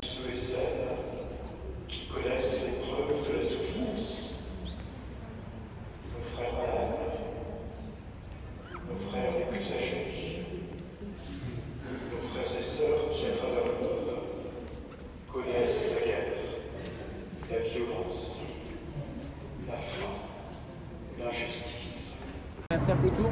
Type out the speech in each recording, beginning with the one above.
ceux et celles qui connaissent l'épreuve de la souffrance, nos frères malades, nos frères les plus âgés, nos frères et sœurs qui, à travers le monde, connaissent la guerre, la violence, la faim, l'injustice. Un simple tour.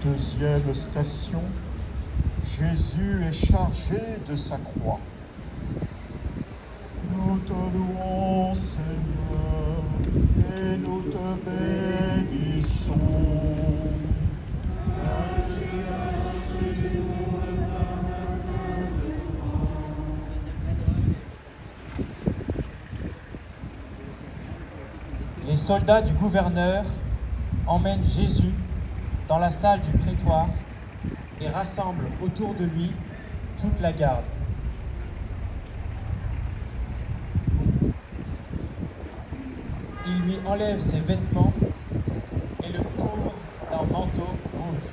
Deuxième station, Jésus est chargé de sa croix. Nous te louons, Seigneur, et nous te bénissons. Les soldats du gouverneur emmènent Jésus dans la salle du prétoire et rassemblent autour de lui toute la garde. Ils lui enlèvent ses vêtements et le couvrent d'un manteau rouge.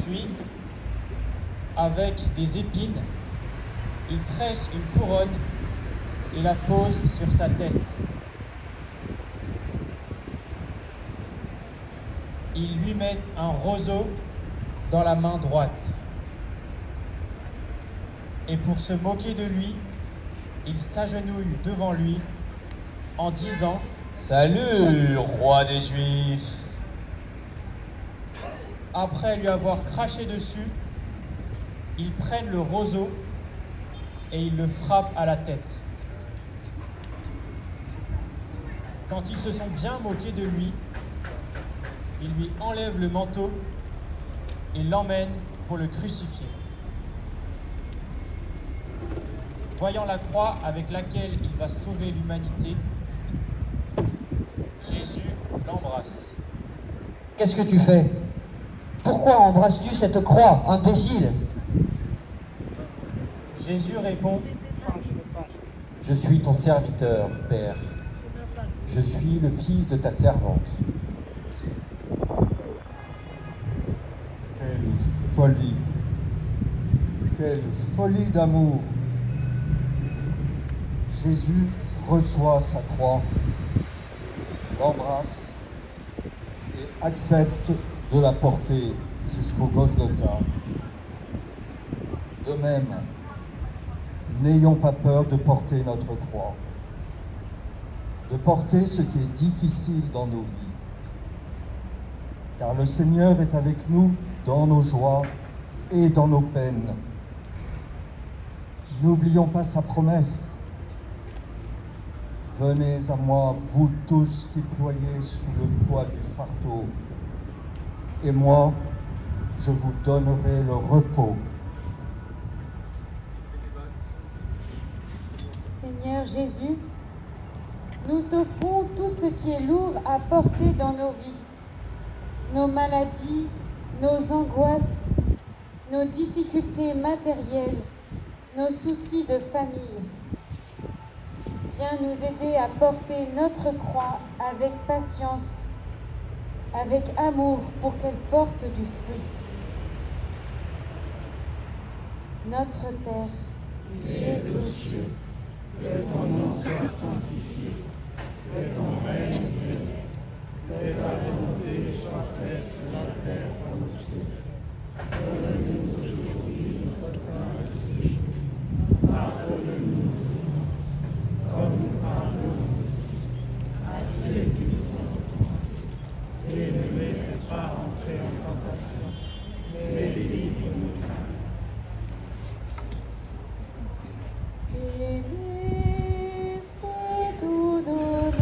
Puis, avec des épines, ils tressent une couronne et la posent sur sa tête. Ils lui mettent un roseau dans la main droite. Et pour se moquer de lui, ils s'agenouillent devant lui en disant « Salut, roi des Juifs !» Après lui avoir craché dessus, ils prennent le roseau et il le frappe à la tête. Quand ils se sont bien moqués de lui, il lui enlève le manteau et l'emmène pour le crucifier. Voyant la croix avec laquelle il va sauver l'humanité, Jésus l'embrasse. Qu'est-ce que tu fais? Pourquoi embrasses-tu cette croix, imbécile? Jésus répond: Je suis ton serviteur, Père. Je suis le fils de ta servante. Quelle folie d'amour! Jésus reçoit sa croix, l'embrasse et accepte de la porter jusqu'au Golgotha. De même, n'ayons pas peur de porter notre croix, de porter ce qui est difficile dans nos vies, car le Seigneur est avec nous dans nos joies et dans nos peines. N'oublions pas sa promesse. Venez à moi, vous tous qui ployez sous le poids du fardeau, et moi, je vous donnerai le repos. Seigneur Jésus, nous t'offrons tout ce qui est lourd à porter dans nos vies, nos maladies, nos angoisses, nos difficultés matérielles, nos soucis de famille. Viens nous aider à porter notre croix avec patience, avec amour pour qu'elle porte du fruit. Notre Père, qui es aux cieux, que ton nom soit sanctifié, que ton règne vienne, que ta volonté soit faite sur la terre comme au ciel. Donne-nous aujourd'hui notre pain quotidien. Pardonne-nous nos offenses, comme nous pardonnons aussi à ceux qui nous ont offensés. Et ne nous laisse pas entrer en tentation, mais délivre-nous du mal. Aimer, c'est tout donner.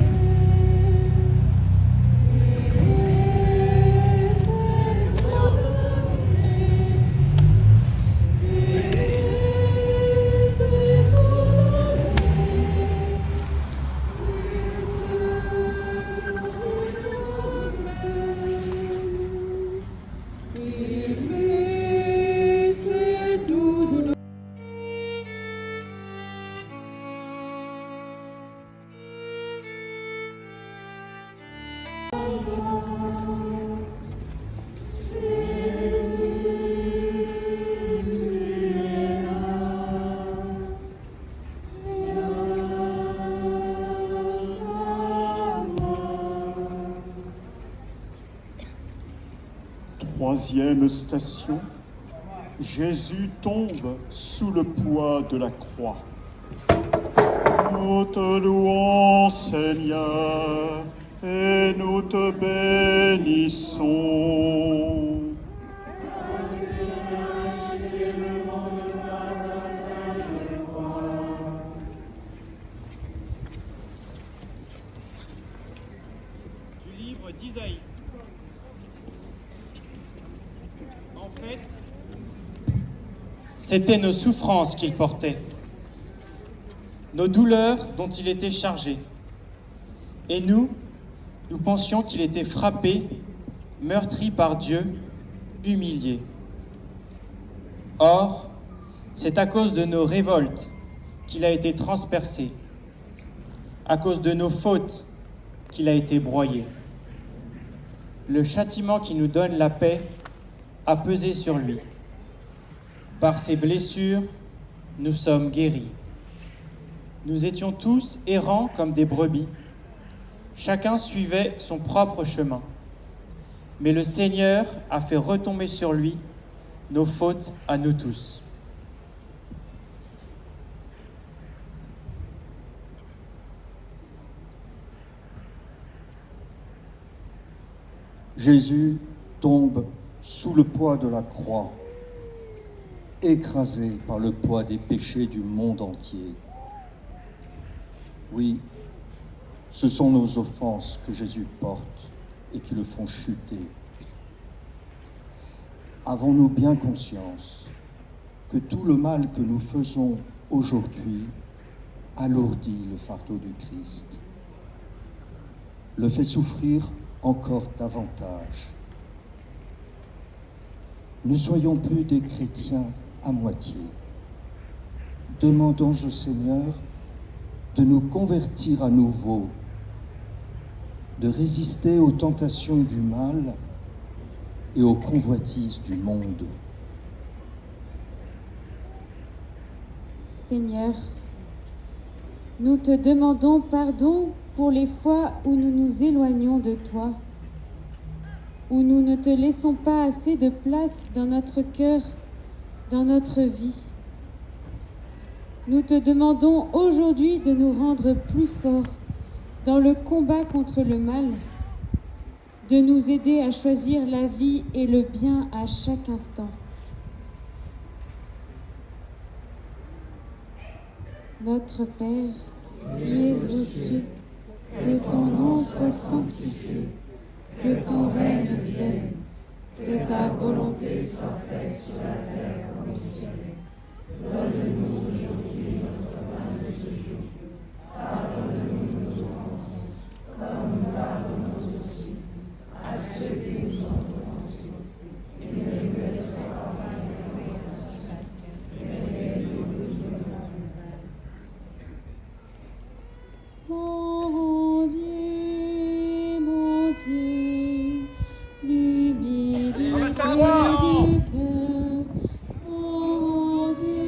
Aimer, c'est tout donner. Aimer, c'est tout donner. Aimer, c'est tout donner. Troisième station, Jésus tombe sous le poids de la croix. Nous te louons, Seigneur, et nous te bénissons. Du livre d'Isaïe. En fait, c'était nos souffrances qu'il portait, nos douleurs dont il était chargé. Et nous pensions qu'il était frappé, meurtri par Dieu, humilié. Or, c'est à cause de nos révoltes qu'il a été transpercé, à cause de nos fautes qu'il a été broyé. Le châtiment qui nous donne la paix a pesé sur lui. Par ses blessures, nous sommes guéris. Nous étions tous errants comme des brebis. Chacun suivait son propre chemin. Mais le Seigneur a fait retomber sur lui nos fautes à nous tous. Jésus tombe sous le poids de la croix. écrasés par le poids des péchés du monde entier. Oui, ce sont nos offenses que Jésus porte et qui le font chuter. Avons-nous bien conscience que tout le mal que nous faisons aujourd'hui alourdit le fardeau du Christ, le fait souffrir encore davantage? Ne soyons plus des chrétiens à moitié. Demandons au Seigneur de nous convertir à nouveau, de résister aux tentations du mal et aux convoitises du monde. Seigneur, nous te demandons pardon pour les fois où nous nous éloignons de toi, où nous ne te laissons pas assez de place dans notre cœur, dans notre vie. Nous te demandons aujourd'hui de nous rendre plus forts dans le combat contre le mal, de nous aider à choisir la vie et le bien à chaque instant. Notre Père, qui es aux cieux, que ton nom soit sanctifié, que ton règne vienne, que ta volonté soit faite sur la terre comme au ciel. Donne-nous aujourd'hui notre pain de ce jour. Pardonne-nous nos offenses, comme nous pardonnons aussi à ceux qui nous ont offensés. Et ne nous laisse pas entrer dans la tentation, mais aide-nous de mal. Mon Dieu, l'humilité du cœur. Mon Dieu,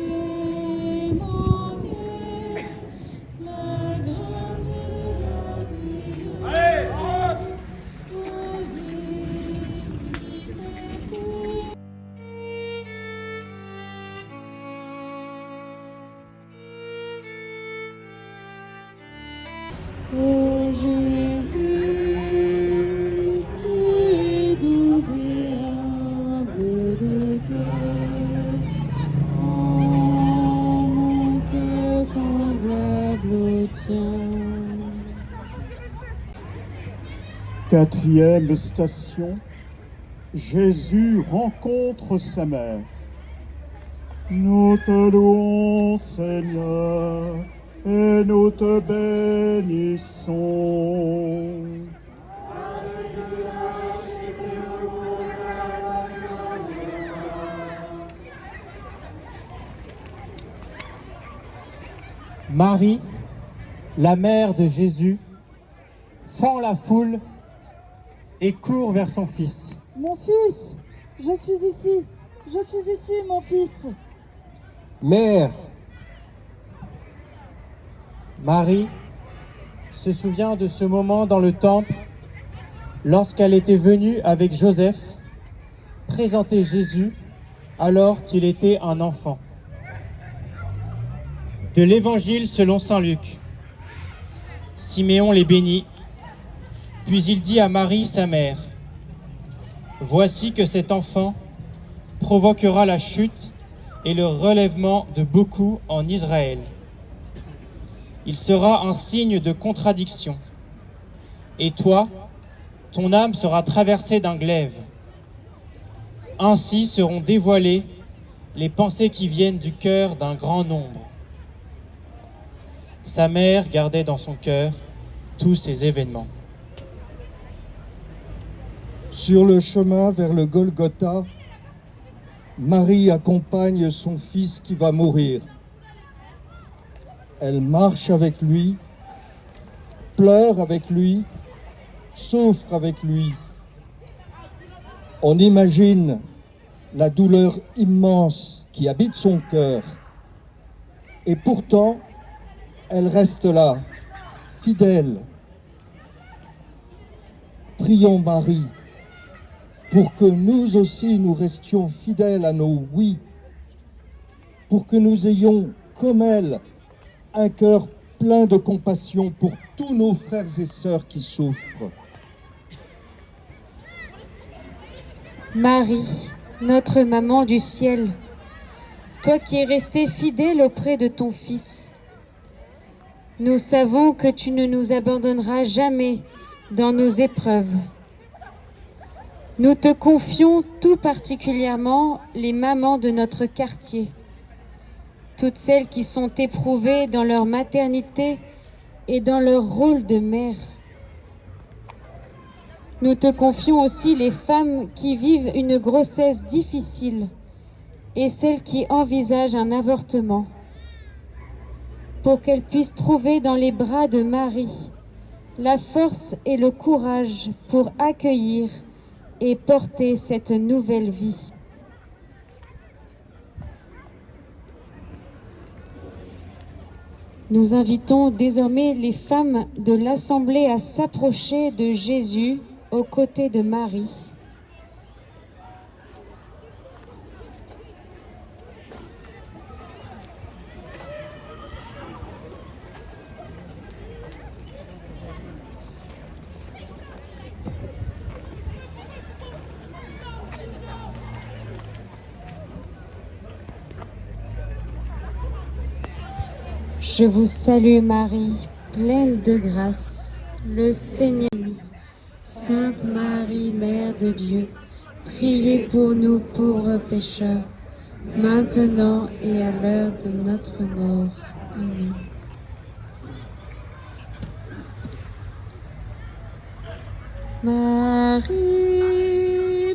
la grâce et la prière. Soyez miséricordieux. Ô Jésus, tu es doux et humble de cœur, en mon cœur semblable au tien. Quatrième station, Jésus rencontre sa mère. Nous te louons, Seigneur, et nous te bénissons. Marie, la mère de Jésus, fend la foule et court vers son fils. Mon fils, je suis ici, mon fils. Mère, Marie se souvient de ce moment dans le temple lorsqu'elle était venue avec Joseph présenter Jésus alors qu'il était un enfant. De l'Évangile selon saint Luc. Siméon les bénit, puis il dit à Marie sa mère, « Voici que cet enfant provoquera la chute et le relèvement de beaucoup en Israël. Il sera un signe de contradiction. Et toi, ton âme sera traversée d'un glaive. Ainsi seront dévoilées les pensées qui viennent du cœur d'un grand nombre. » Sa mère gardait dans son cœur tous ces événements. Sur le chemin vers le Golgotha, Marie accompagne son fils qui va mourir. Elle marche avec lui, pleure avec lui, souffre avec lui. On imagine la douleur immense qui habite son cœur. Et pourtant, elle reste là, fidèle. Prions Marie pour que nous aussi nous restions fidèles à nos oui, pour que nous ayons, comme elle, un cœur plein de compassion pour tous nos frères et sœurs qui souffrent. Marie, notre maman du ciel, toi qui es resté fidèle auprès de ton Fils. Nous savons que tu ne nous abandonneras jamais dans nos épreuves. Nous te confions tout particulièrement les mamans de notre quartier, toutes celles qui sont éprouvées dans leur maternité et dans leur rôle de mère. Nous te confions aussi les femmes qui vivent une grossesse difficile et celles qui envisagent un avortement, pour qu'elles puissent trouver dans les bras de Marie la force et le courage pour accueillir et porter cette nouvelle vie. Nous invitons désormais les femmes de l'Assemblée à s'approcher de Jésus aux côtés de Marie. Je vous salue Marie, pleine de grâce, le Seigneur est béni. Sainte Marie, Mère de Dieu, priez pour nous pauvres pécheurs, maintenant et à l'heure de notre mort. Amen. Marie,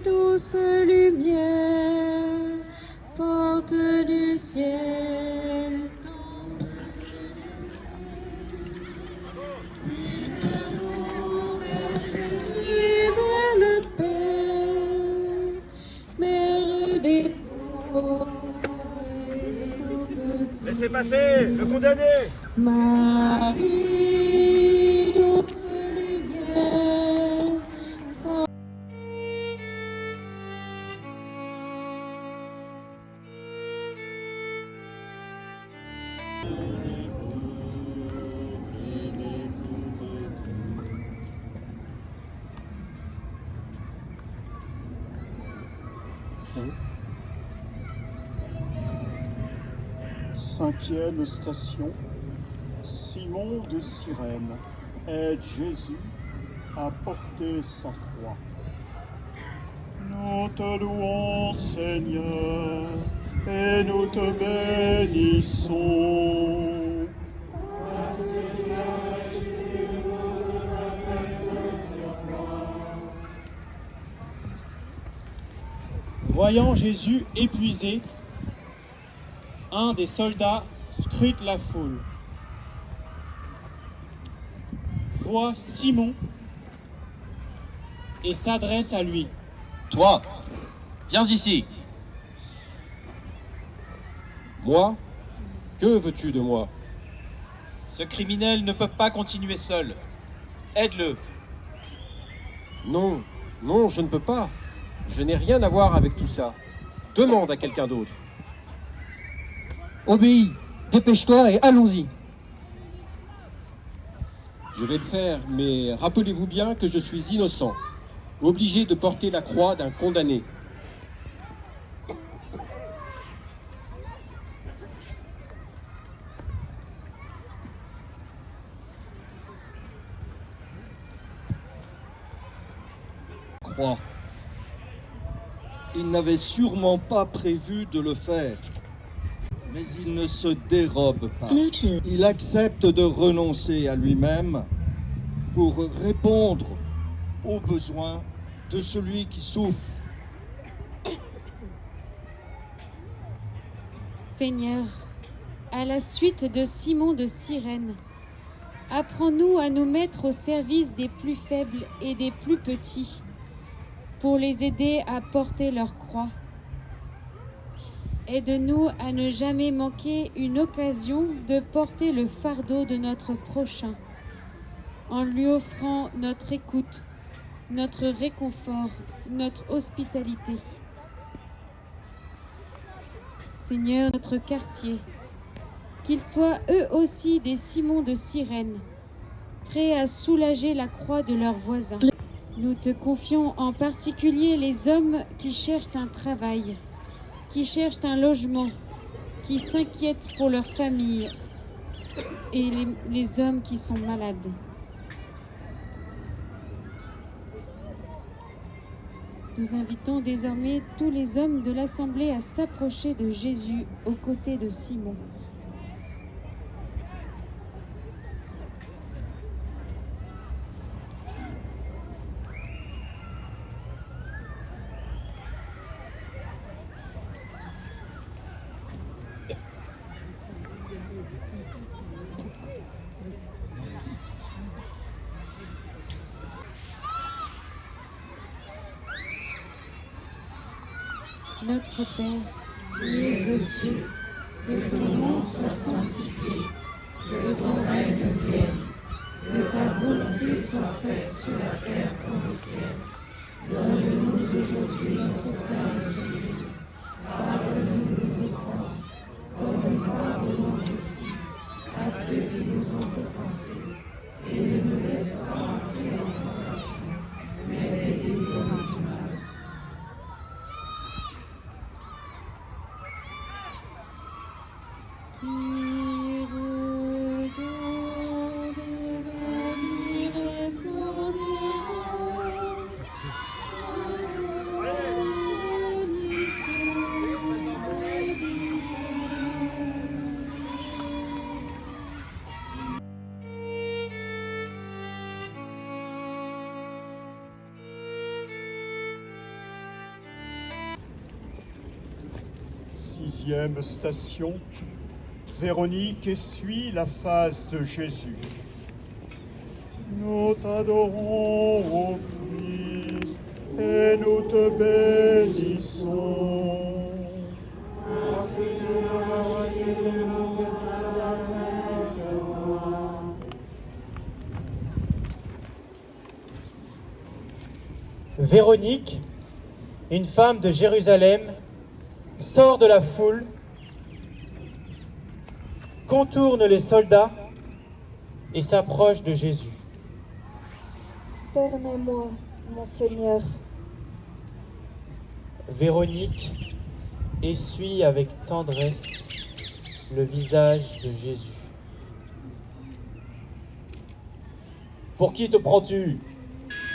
douce lumière, porte du ciel, laissez passer, le condamné. Marie, douce lumière. Cinquième station, Simon de Cyrène aide Jésus à porter sa croix. Nous te louons, Seigneur, et nous te bénissons. Voyant Jésus épuisé, un des soldats scrute la foule, voit Simon et s'adresse à lui. Toi, viens ici. Moi? Que veux-tu de moi? Ce criminel ne peut pas continuer seul. Aide-le. Non, non, je ne peux pas. Je n'ai rien à voir avec tout ça. Demande à quelqu'un d'autre. Obéis, dépêche-toi et allons-y. Je vais le faire, mais rappelez-vous bien que je suis innocent, obligé de porter la croix d'un condamné. Croix. Il n'avait sûrement pas prévu de le faire. Mais il ne se dérobe pas. Il accepte de renoncer à lui-même pour répondre aux besoins de celui qui souffre. Seigneur, à la suite de Simon de Cyrène, apprends-nous à nous mettre au service des plus faibles et des plus petits, pour les aider à porter leur croix. Aide-nous à ne jamais manquer une occasion de porter le fardeau de notre prochain, en lui offrant notre écoute, notre réconfort, notre hospitalité. Seigneur, notre quartier, qu'ils soient eux aussi des Simons de Cyrène, prêts à soulager la croix de leurs voisins. Nous te confions en particulier les hommes qui cherchent un travail, qui cherchent un logement, qui s'inquiètent pour leur famille et les hommes qui sont malades. Nous invitons désormais tous les hommes de l'Assemblée à s'approcher de Jésus aux côtés de Simon. Notre Père, qui es aux cieux, que ton nom soit sanctifié, que ton règne vienne, que ta volonté soit faite sur la terre comme au ciel. Donne-nous aujourd'hui notre pain de ce jour. Pardonne-nous nos offenses, comme nous pardonnons aussi à ceux qui nous ont offensés. Et ne nous laisse pas entrer en tentation, mais délivre-nous du mal. Sixième station, Véronique essuie la face de Jésus. Nous t'adorons, ô Christ, et nous te bénissons. Véronique, une femme de Jérusalem, sort de la foule, contourne les soldats et s'approche de Jésus. Permets-moi, mon Seigneur. Véronique essuie avec tendresse le visage de Jésus. Pour qui te prends-tu?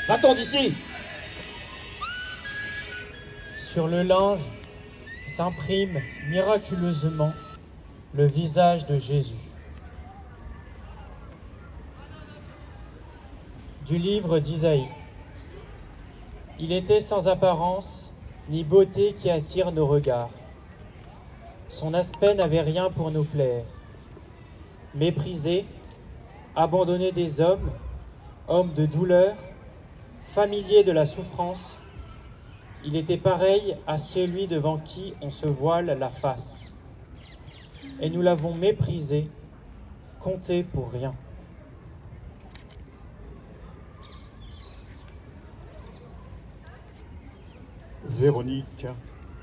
Va-t'en d'ici! Sur le linge s'imprime miraculeusement le visage de Jésus. Du livre d'Isaïe. Il était sans apparence ni beauté qui attire nos regards. Son aspect n'avait rien pour nous plaire. Méprisé, abandonné des hommes, homme de douleur, familier de la souffrance, il était pareil à celui devant qui on se voile la face. Et nous l'avons méprisé, compté pour rien. Véronique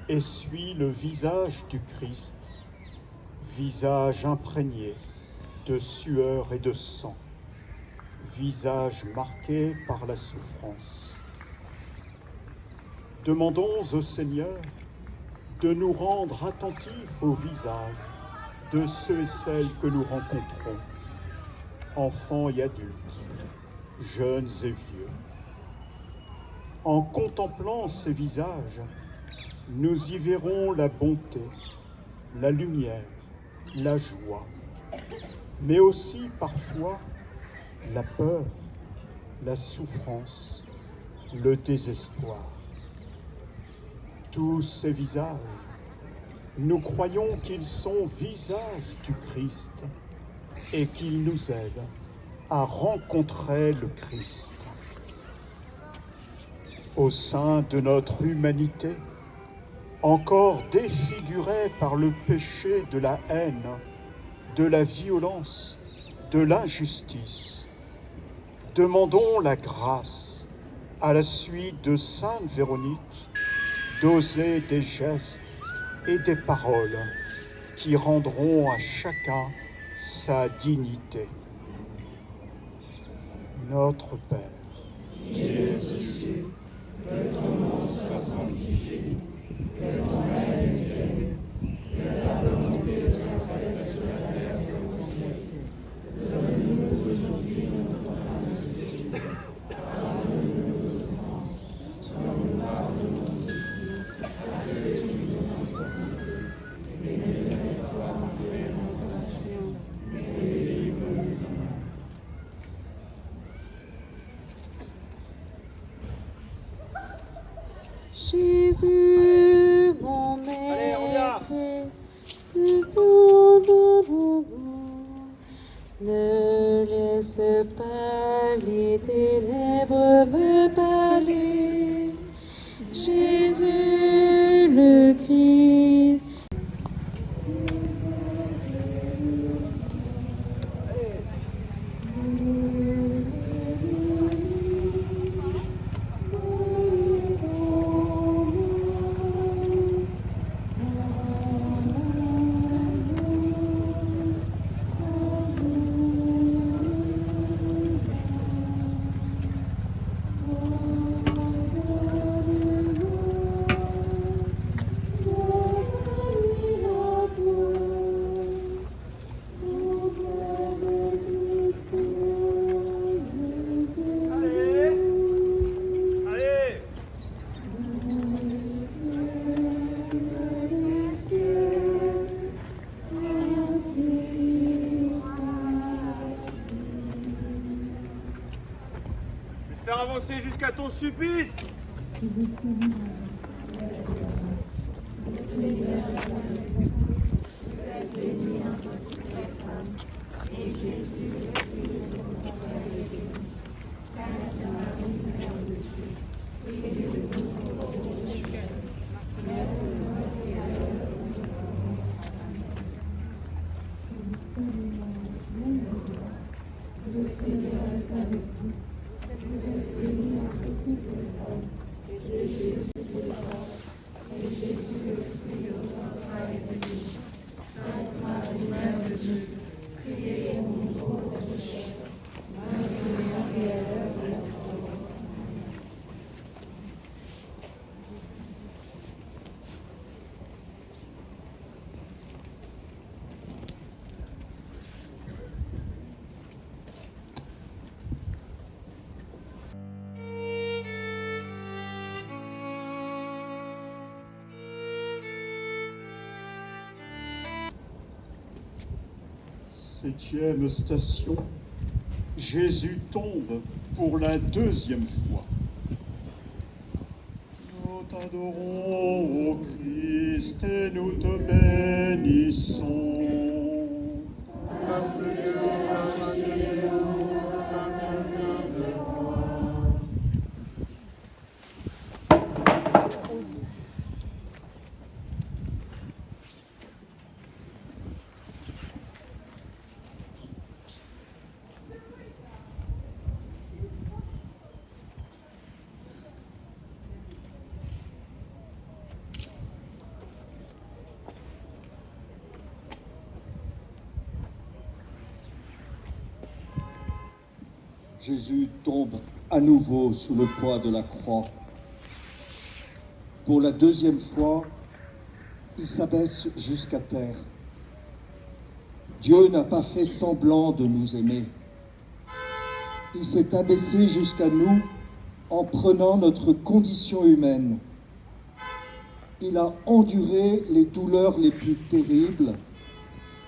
essuie le visage du Christ, visage imprégné de sueur et de sang, visage marqué par la souffrance. Demandons au Seigneur de nous rendre attentifs au visage de ceux et celles que nous rencontrons, enfants et adultes, jeunes et vieux. En contemplant ces visages, nous y verrons la bonté, la lumière, la joie, mais aussi parfois la peur, la souffrance, le désespoir. Tous ces visages, nous croyons qu'ils sont visages du Christ et qu'ils nous aident à rencontrer le Christ. Au sein de notre humanité, encore défigurée par le péché de la haine, de la violence, de l'injustice, demandons la grâce, à la suite de Sainte Véronique, d'oser des gestes et des paroles qui rendront à chacun sa dignité. Notre Père, qui es aux cieux, que ton nom soit sanctifié, que ton règne vienne, que ta volonté Jésus, mon maître, ne laisse pas les ténèbres me parler. Jésus le Christ. Faire avancer jusqu'à ton supplice. Septième station, Jésus tombe pour la deuxième fois. Nous t'adorons, ô Christ, et nous te bénissons. Jésus tombe à nouveau sous le poids de la croix. Pour la deuxième fois, il s'abaisse jusqu'à terre. Dieu n'a pas fait semblant de nous aimer. Il s'est abaissé jusqu'à nous en prenant notre condition humaine. Il a enduré les douleurs les plus terribles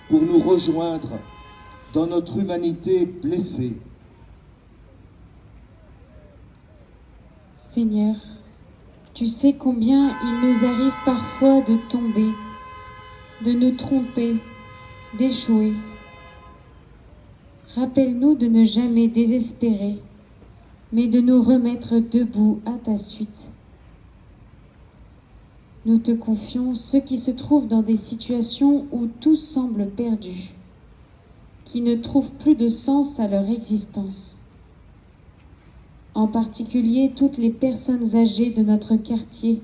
pour nous rejoindre dans notre humanité blessée. Seigneur, tu sais combien il nous arrive parfois de tomber, de nous tromper, d'échouer. Rappelle-nous de ne jamais désespérer, mais de nous remettre debout à ta suite. Nous te confions ceux qui se trouvent dans des situations où tout semble perdu, qui ne trouvent plus de sens à leur existence. En particulier toutes les personnes âgées de notre quartier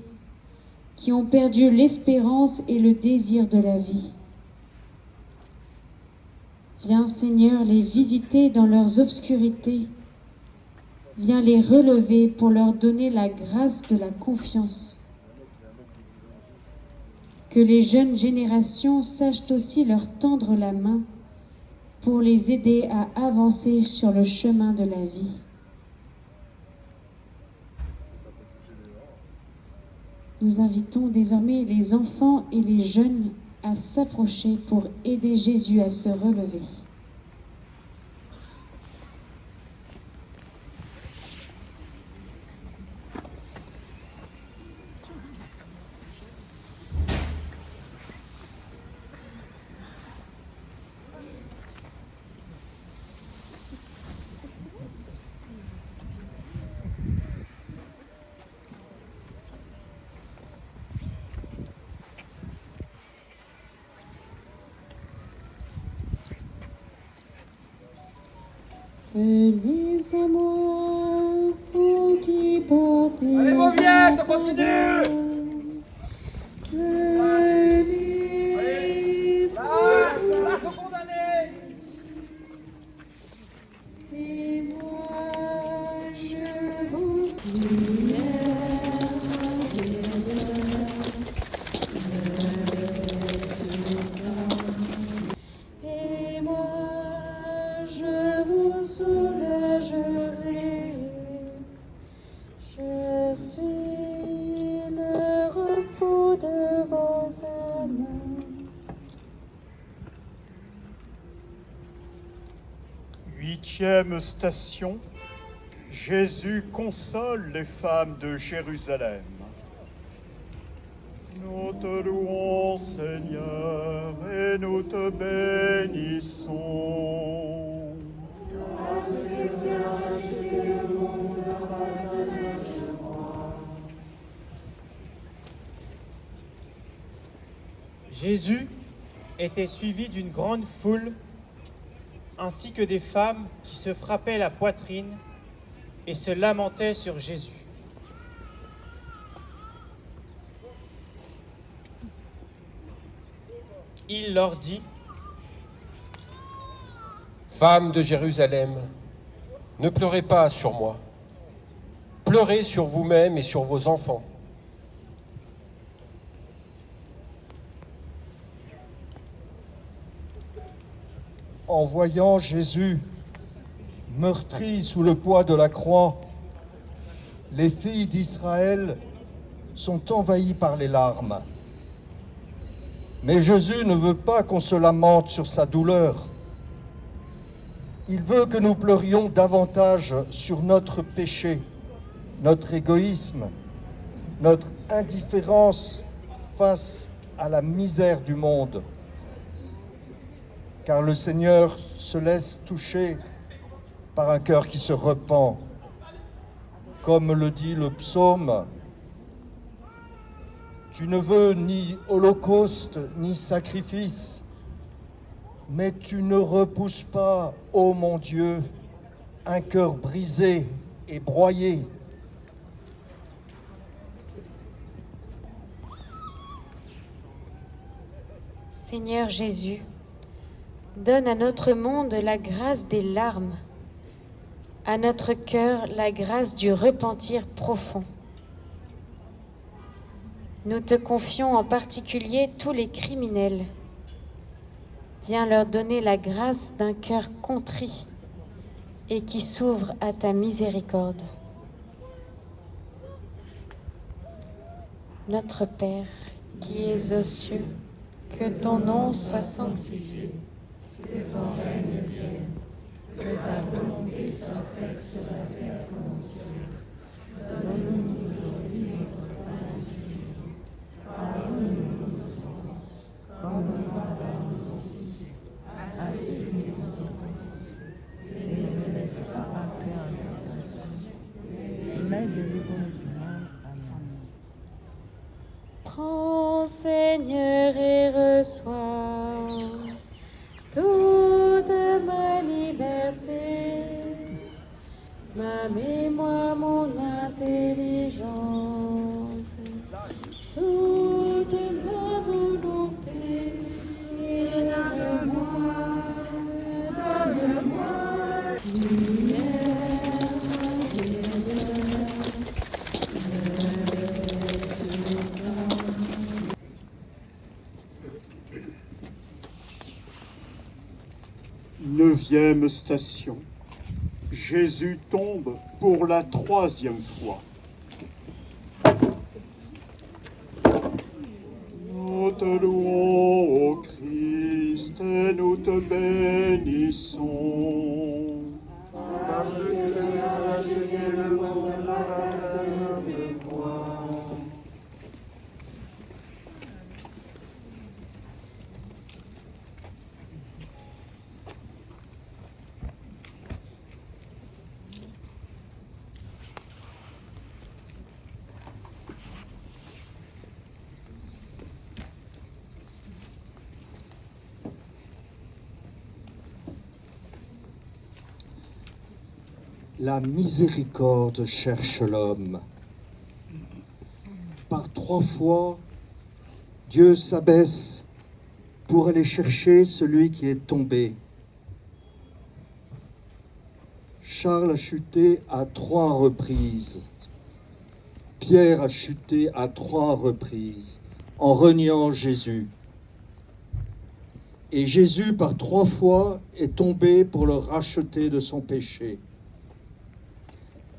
qui ont perdu l'espérance et le désir de la vie. Viens, Seigneur, les visiter dans leurs obscurités. Viens les relever pour leur donner la grâce de la confiance. Que les jeunes générations sachent aussi leur tendre la main pour les aider à avancer sur le chemin de la vie. Nous invitons désormais les enfants et les jeunes à s'approcher pour aider Jésus à se relever. Venez à moi, vous qui portez. Allez, Mauviette, on continue. Venez. Allez, place aux condamnés. Et moi, je vous et moi, je vous soulagerai. Je suis le repos de vos âmes. Huitième station, Jésus console les femmes de Jérusalem. Nous te louons, Seigneur, et nous te bénissons. Jésus était suivi d'une grande foule, ainsi que des femmes qui se frappaient la poitrine et se lamentaient sur Jésus. Il leur dit: Femmes de Jérusalem, ne pleurez pas sur moi. Pleurez sur vous-même et sur vos enfants. En voyant Jésus meurtri sous le poids de la croix, les filles d'Israël sont envahies par les larmes. Mais Jésus ne veut pas qu'on se lamente sur sa douleur. Il veut que nous pleurions davantage sur notre péché, notre égoïsme, notre indifférence face à la misère du monde. Car le Seigneur se laisse toucher par un cœur qui se repent. Comme le dit le psaume, « Tu ne veux ni holocauste ni sacrifice, mais tu ne repousses pas, ô mon Dieu, un cœur brisé et broyé. » Seigneur Jésus, donne à notre monde la grâce des larmes, à notre cœur la grâce du repentir profond. Nous te confions en particulier tous les criminels. Viens leur donner la grâce d'un cœur contrit et qui s'ouvre à ta miséricorde. Notre Père, qui es aux cieux, que ton nom soit sanctifié. Que ton règne vienne, que ta volonté soit faite sur la terre comme au ciel. Donne-nous aujourd'hui notre pain quotidien. Pardonne-nous nos offenses, comme nous pardonnons aussi à ceux qui nous ont offensés. Et ne nous laisse pas entrer en tentation, mais délivre-nous du mal. Amen. Prends, Seigneur, et reçois toute ma liberté, ma mémoire, mon intelligence, toute ma volonté. Donne-moi Neuvième station, Jésus tombe pour la troisième fois. Nous te louons, ô Christ, et nous te bénissons. Parce que tu as racheté le monde par ta sainte croix. La miséricorde cherche l'homme. Par 3 fois, Dieu s'abaisse pour aller chercher celui qui est tombé. Charles a chuté à 3 reprises. Pierre a chuté à 3 reprises en reniant Jésus. Et Jésus, par 3 fois, est tombé pour le racheter de son péché.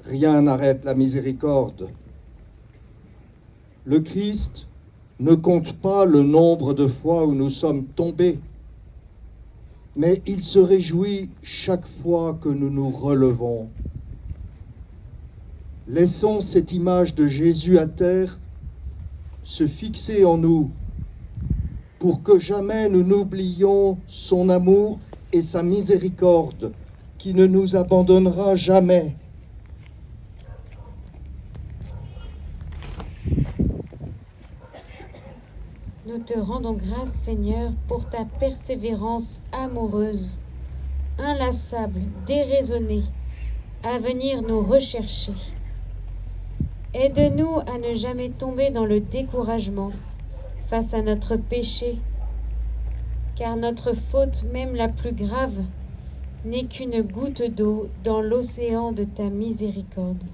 Rien n'arrête la miséricorde. Le Christ ne compte pas le nombre de fois où nous sommes tombés, mais il se réjouit chaque fois que nous nous relevons. Laissons cette image de Jésus à terre se fixer en nous pour que jamais nous n'oublions son amour et sa miséricorde qui ne nous abandonnera jamais. Nous te rendons grâce, Seigneur, pour ta persévérance amoureuse, inlassable, déraisonnée, à venir nous rechercher. Aide-nous à ne jamais tomber dans le découragement face à notre péché, car notre faute, même la plus grave, n'est qu'une goutte d'eau dans l'océan de ta miséricorde.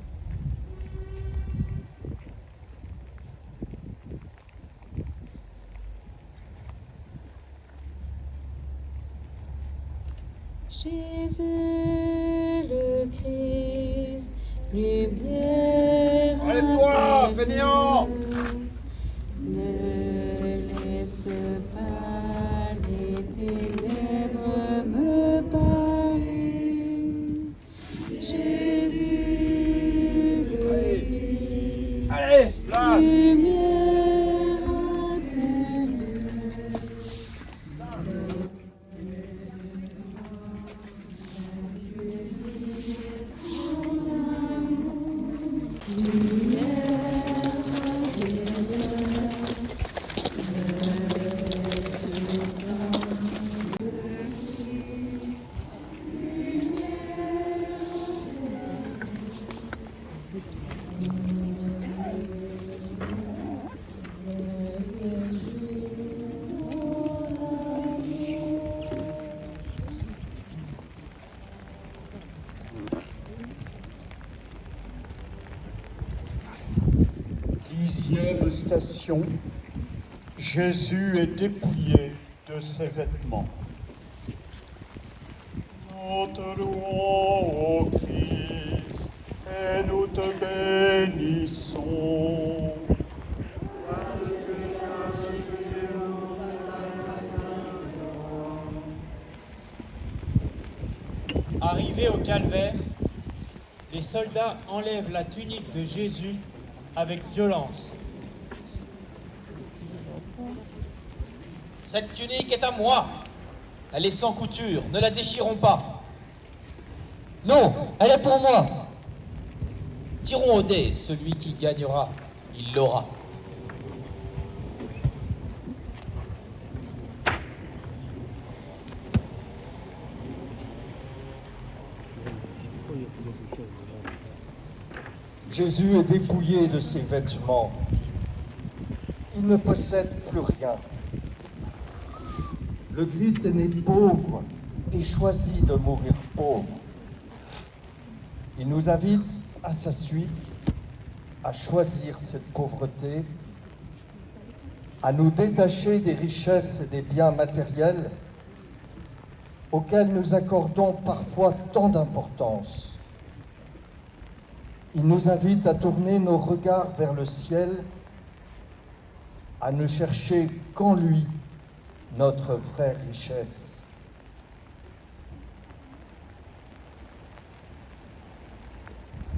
Jésus le Christ, lumière. Enlève-toi, fainéant! Ne laisse pas les ténèbres me parler. Jésus le Christ, Allez, place! lumière intérieure. Dixième station, Jésus est dépouillé de ses vêtements. Nous te louons, ô Christ, et nous te bénissons. Arrivés au calvaire, les soldats enlèvent la tunique de Jésus avec violence. Cette tunique est à moi. Elle est sans couture, ne la déchirons pas. Non, elle est pour moi. Tirons au dé, celui qui gagnera, il l'aura. Jésus est dépouillé de ses vêtements. Il ne possède plus rien. Le Christ est né pauvre et choisit de mourir pauvre. Il nous invite à sa suite à choisir cette pauvreté, à nous détacher des richesses et des biens matériels auxquels nous accordons parfois tant d'importance. Il nous invite à tourner nos regards vers le ciel, à ne chercher qu'en lui notre vraie richesse.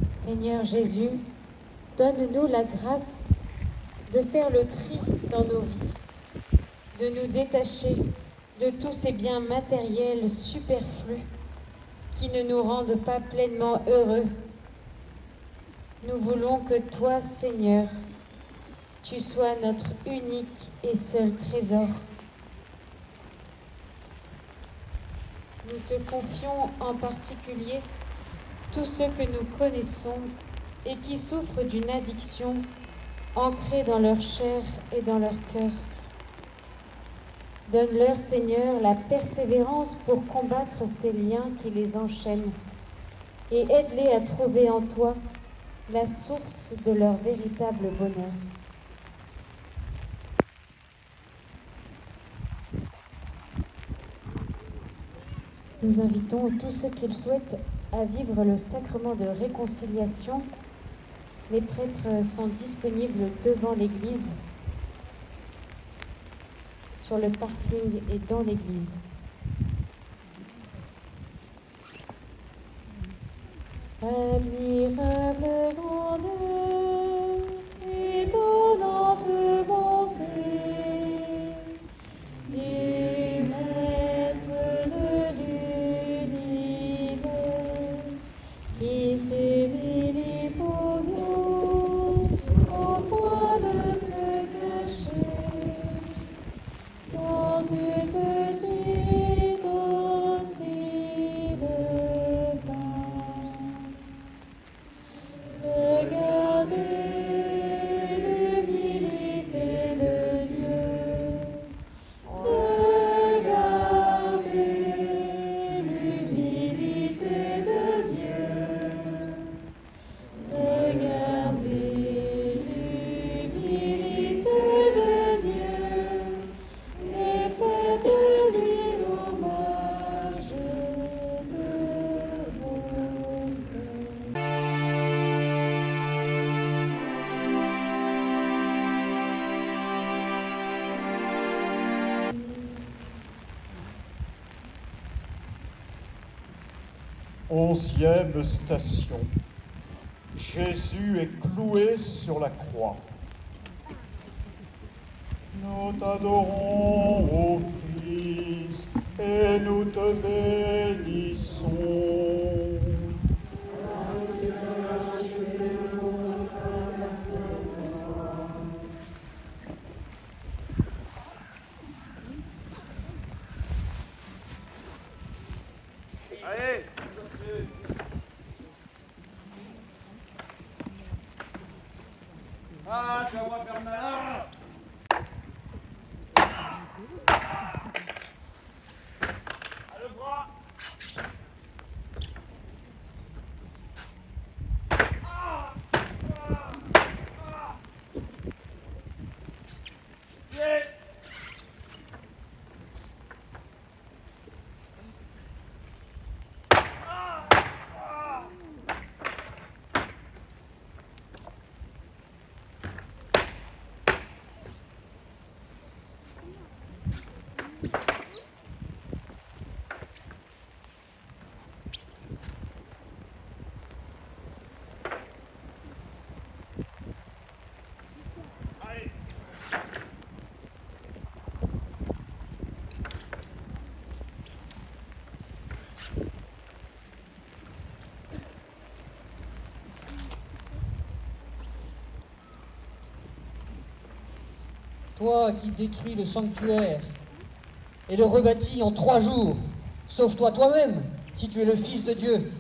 Seigneur Jésus, donne-nous la grâce de faire le tri dans nos vies, de nous détacher de tous ces biens matériels superflus qui ne nous rendent pas pleinement heureux. Nous voulons que toi, Seigneur, tu sois notre unique et seul trésor. Nous te confions en particulier tous ceux que nous connaissons et qui souffrent d'une addiction ancrée dans leur chair et dans leur cœur. Donne-leur, Seigneur, la persévérance pour combattre ces liens qui les enchaînent et aide-les à trouver en toi la source de leur véritable bonheur. Nous invitons tous ceux qui le souhaitent à vivre le sacrement de réconciliation. Les prêtres sont disponibles devant l'église, sur le parking et dans l'église. Admirable grandeur, étonnante bonté du Maître de l'univers qui s'est mêlé pour nous au point de se cacher dans une petite hostie de pain. Regardez l'humilité de Dieu. Regardez l'humilité de Dieu. Regardez l'humilité de Dieu. Et faites-lui l'hommage de vos cœurs. Onzième station. Jésus est cloué sur la croix. Nous t'adorons, ô Christ, et nous te bénissons. Allez. Ah, tu vas voir faire malin. Ah, le bras. Yeah. Toi qui détruis le sanctuaire et le rebâtis en 3 jours, sauve-toi toi-même, si tu es le Fils de Dieu.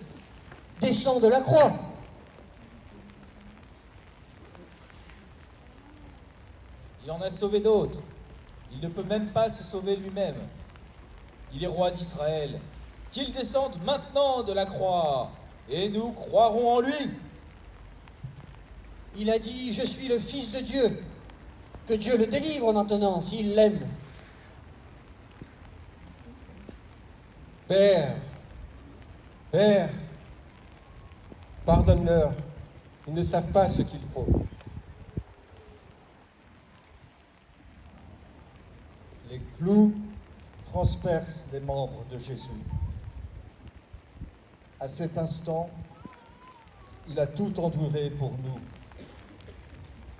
Descends de la croix. Il en a sauvé d'autres. Il ne peut même pas se sauver lui-même. Il est roi d'Israël. Qu'il descende maintenant de la croix, et nous croirons en lui. Il a dit « Je suis le Fils de Dieu ». Que Dieu le délivre maintenant, s'il l'aime. Père, Père, pardonne-leur, ils ne savent pas ce qu'ils font. Les clous transpercent les membres de Jésus. À cet instant, il a tout enduré pour nous.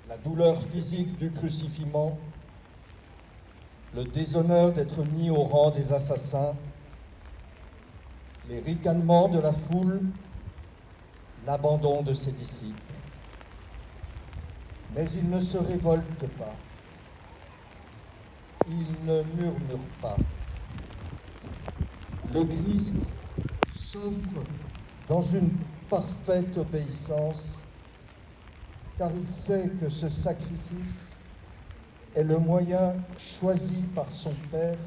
La douleur physique du crucifixion, le déshonneur d'être mis au rang des assassins, les ricanements de la foule, l'abandon de ses disciples. Mais il ne se révolte pas. Il ne murmure pas. Le Christ s'offre dans une parfaite obéissance, car il sait que ce sacrifice est le moyen choisi par son Père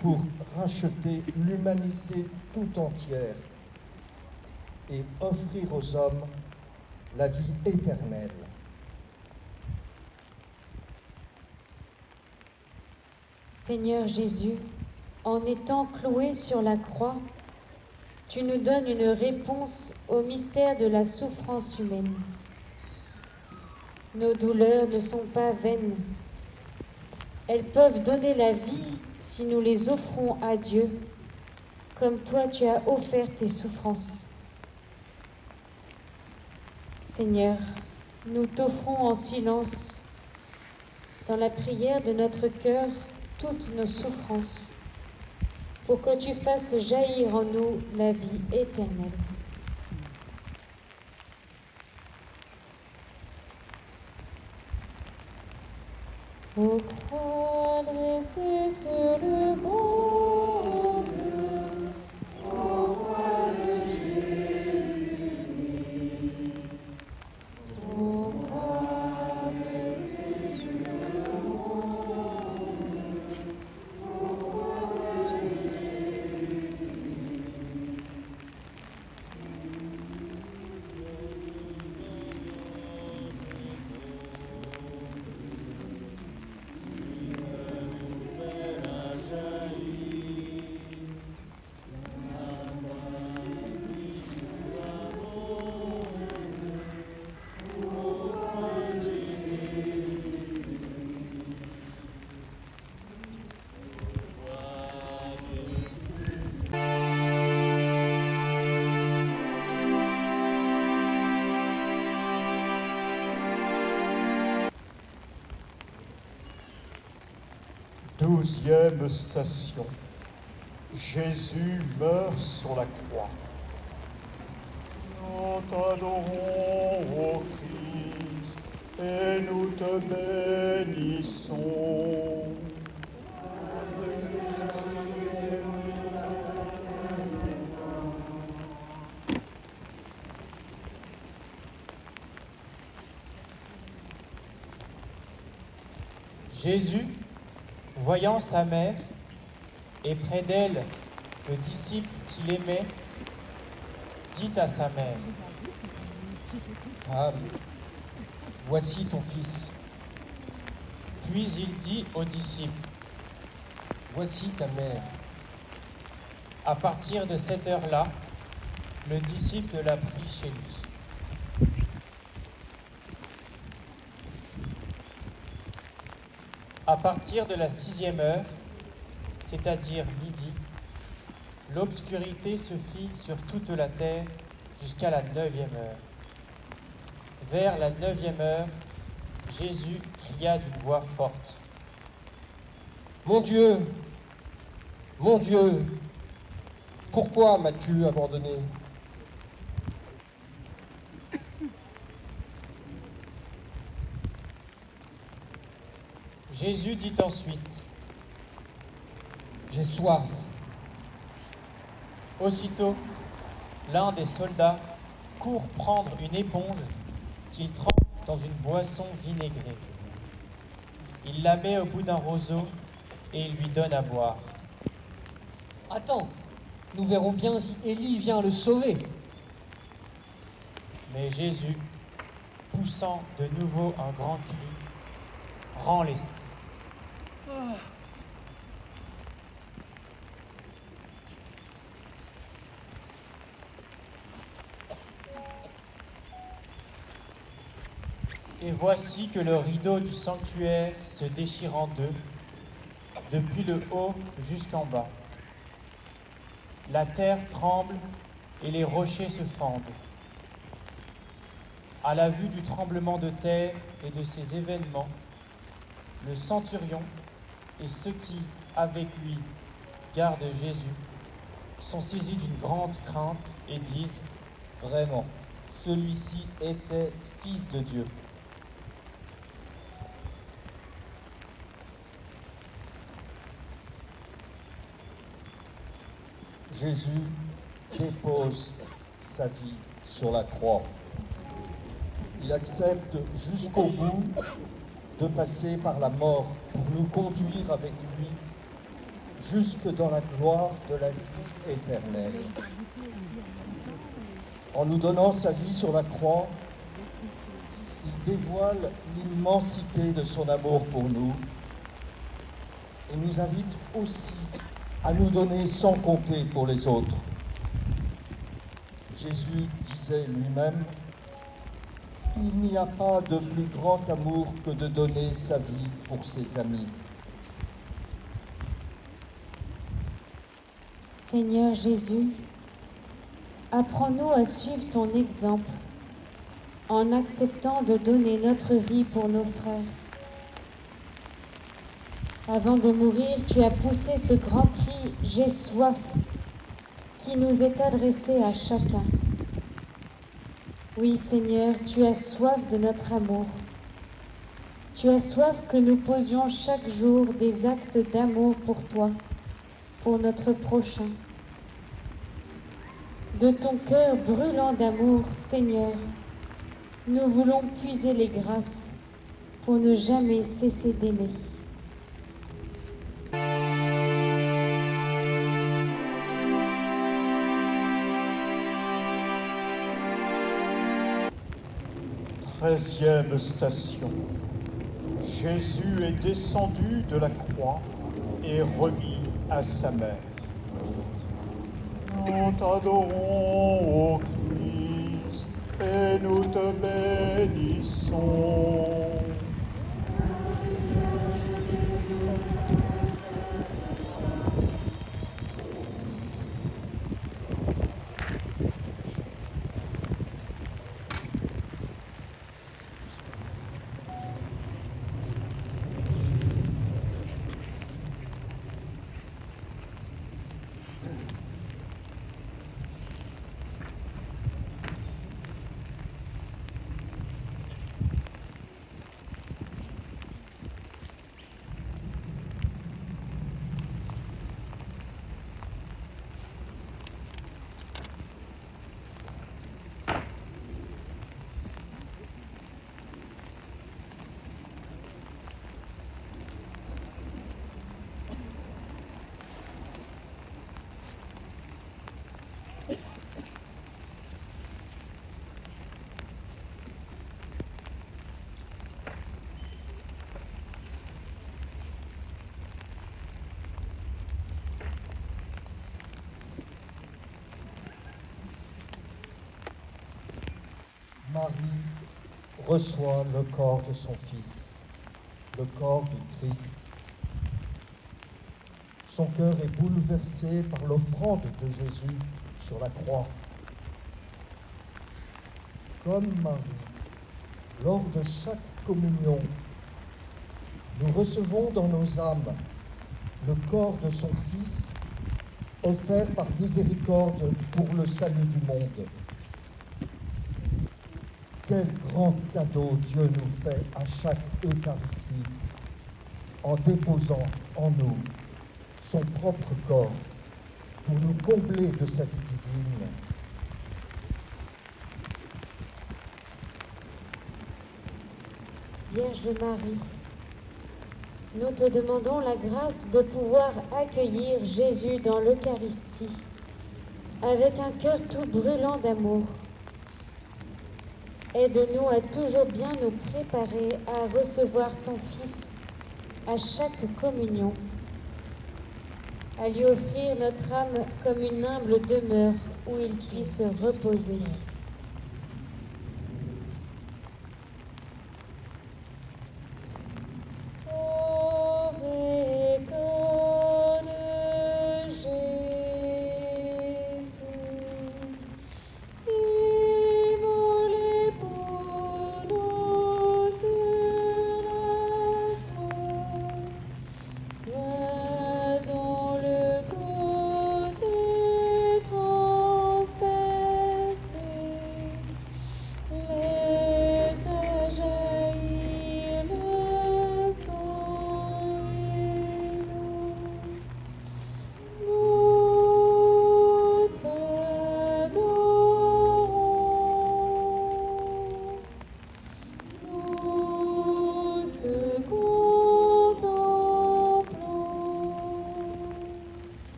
pour racheter l'humanité tout entière et offrir aux hommes la vie éternelle. Seigneur Jésus, en étant cloué sur la croix, tu nous donnes une réponse au mystère de la souffrance humaine. Nos douleurs ne sont pas vaines. Elles peuvent donner la vie si nous les offrons à Dieu, comme toi tu as offert tes souffrances. Seigneur, nous t'offrons en silence, dans la prière de notre cœur, toutes nos souffrances, pour que tu fasses jaillir en nous la vie éternelle. Aux croix dressées sur le monde, aux croix de Jésus, aux croix dressées sur le monde, aux croix de Jésus. Douzième station. Jésus meurt sur la croix. Nous t'adorons, ô Christ, et nous te bénissons. Jésus, voyant sa mère et près d'elle le disciple qu'il aimait, dit à sa mère: Femme, voici ton fils. Puis il dit au disciple: Voici ta mère. À partir de cette heure-là, le disciple l'a pris chez lui. À partir de la 6e heure, c'est-à-dire midi, l'obscurité se fit sur toute la terre jusqu'à la 9e heure. Vers la 9e heure, Jésus cria d'une voix forte: Mon Dieu, pourquoi m'as-tu abandonné? Jésus dit ensuite: J'ai soif. Aussitôt, l'un des soldats court prendre une éponge qu'il trempe dans une boisson vinaigrée. Il la met au bout d'un roseau et il lui donne à boire. Attends, nous verrons bien si Élie vient le sauver. Mais Jésus, poussant de nouveau un grand cri, rend l'esprit. Et voici que le rideau du sanctuaire se déchire en deux, depuis le haut jusqu'en bas. La terre tremble et les rochers se fendent. À la vue du tremblement de terre et de ces événements, le centurion et ceux qui, avec lui, gardent Jésus, sont saisis d'une grande crainte et disent: Vraiment, celui-ci était fils de Dieu. Jésus dépose sa vie sur la croix. Il accepte jusqu'au bout de passer par la mort pour nous conduire avec lui jusque dans la gloire de la vie éternelle. En nous donnant sa vie sur la croix, il dévoile l'immensité de son amour pour nous et nous invite aussi à nous donner sans compter pour les autres. Jésus disait lui-même: « Il n'y a pas de plus grand amour que de donner sa vie pour ses amis. » Seigneur Jésus, apprends-nous à suivre ton exemple en acceptant de donner notre vie pour nos frères. Avant de mourir, tu as poussé ce grand cri « J'ai soif » qui nous est adressé à chacun. Oui, Seigneur, tu as soif de notre amour. Tu as soif que nous posions chaque jour des actes d'amour pour toi, pour notre prochain. De ton cœur brûlant d'amour, Seigneur, nous voulons puiser les grâces pour ne jamais cesser d'aimer. Treizième station. Jésus est descendu de la croix et remis à sa mère. Nous t'adorons, ô Christ, et nous te bénissons. Marie reçoit le corps de son Fils, le corps du Christ. Son cœur est bouleversé par l'offrande de Jésus sur la croix. Comme Marie, lors de chaque communion, nous recevons dans nos âmes le corps de son Fils, offert par miséricorde pour le salut du monde. Quel grand cadeau Dieu nous fait à chaque Eucharistie en déposant en nous son propre corps pour nous combler de sa vie divine. Vierge Marie, nous te demandons la grâce de pouvoir accueillir Jésus dans l'Eucharistie avec un cœur tout brûlant d'amour. Aide-nous à toujours bien nous préparer à recevoir ton Fils à chaque communion, à lui offrir notre âme comme une humble demeure où il puisse reposer. Transpercé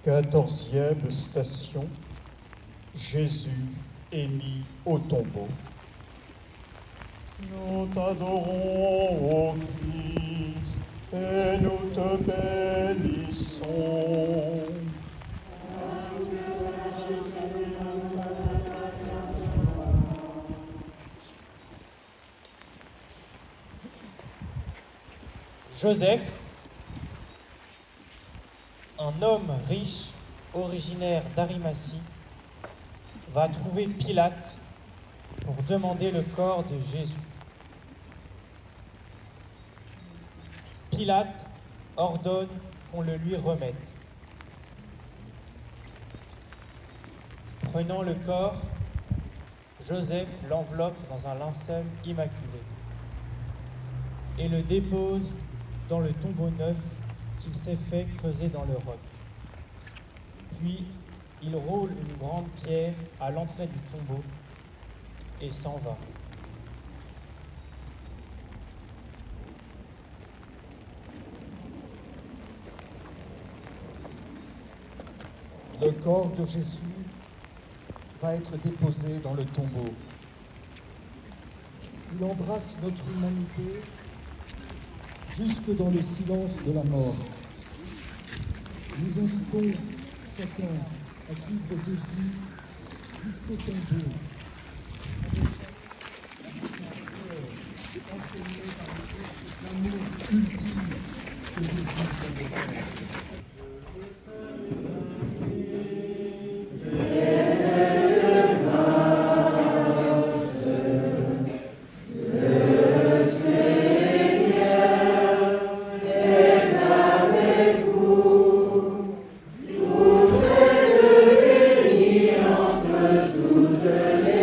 14e station, Jésus est mis au tombeau. Nous t'adorons, ô Christ, et nous te bénissons. Joseph, un homme riche, originaire d'Arimathie, va trouver Pilate pour demander le corps de Jésus. Pilate ordonne qu'on le lui remette. Prenant le corps, Joseph l'enveloppe dans un linceul immaculé et le dépose dans le tombeau neuf qu'il s'est fait creuser dans le roc. Puis, il roule une grande pierre à l'entrée du tombeau et s'en va. Le corps de Jésus va être déposé dans le tombeau. Il embrasse notre humanité jusque dans le silence de la mort. Nous invitons chacun à suivre Jésus jusqu'au tombeau, avec enseigné par le Christ l'amour ultime que Jésus nous donne. Entre toutes les